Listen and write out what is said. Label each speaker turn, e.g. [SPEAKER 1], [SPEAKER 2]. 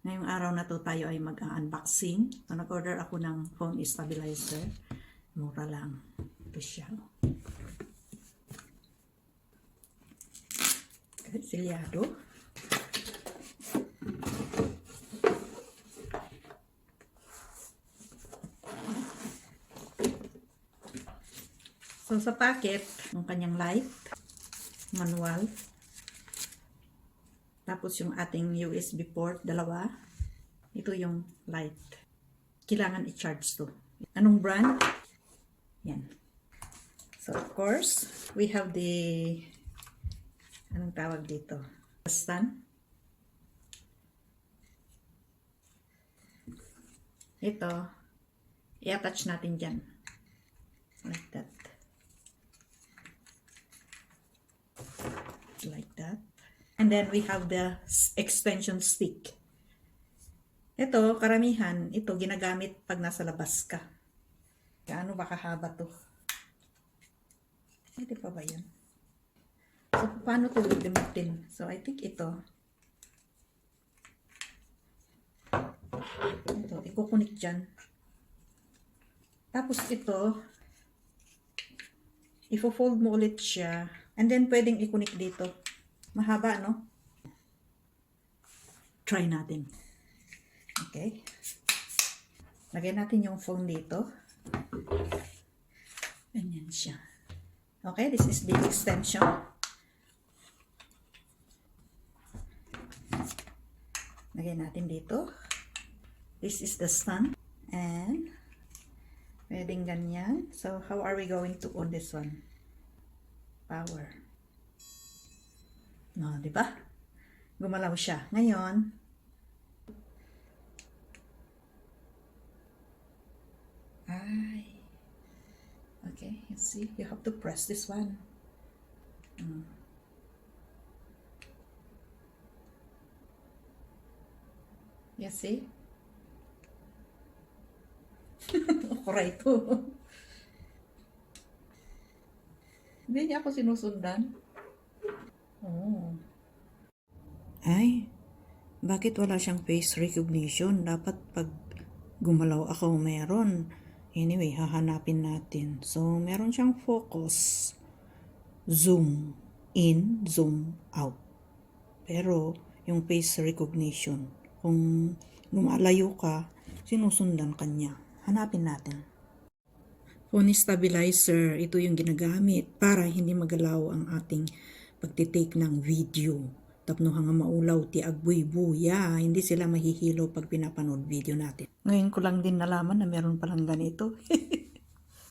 [SPEAKER 1] Ngayong araw na to tayo ay mag-unboxing. So, nag-order ako ng phone stabilizer. Mura lang. Ito siya. Silyado. So, sa packet, yung kanyang light, manual, tapos yung ating USB port, dalawa. Ito yung light. Kailangan i-charge to. Anong brand? Yan. So, of course, we have the, anong tawag dito? Stand. Ito, i-attach natin dyan. Like that. Like that. And then we have the extension stick. Ito, karamihan, ito ginagamit pag nasa labas ka. Gaano ba kahaba to? Pwede pa ba yan? So, paano to gamitin? So, I think ito. Ito, ikukunik dyan. Tapos ito, ifo-fold mo ulit siya. And then, pwedeng ikunik dito. Mahaba, no? Try natin. Okay. Lagay natin yung phone dito. Ganyan siya. Okay, this is the extension. Lagay natin dito. This is the stand. And, pwedeng ganyan. So, how are we going to on this one? Power. No, di ba? Gumalaw siya. Ngayon, okay, you see, you have to press this one. You see? Kuray ito. Hindi niya ako sinusundan. Oh. Ay, bakit wala siyang face recognition? Dapat pag gumalaw ako meron. Anyway, hahanapin natin. So, meron siyang focus, zoom in, zoom out. Pero, yung face recognition, kung lumalayo ka, sinusundan ka niya. Hanapin natin. Phone stabilizer, ito yung ginagamit para hindi magalaw ang ating pagtitake ng video. Tapno nga maulaw ti agbuy-buya, hindi sila mahihilo pag pinapanood video natin. Ngayon ko lang din nalaman na meron palang ganito.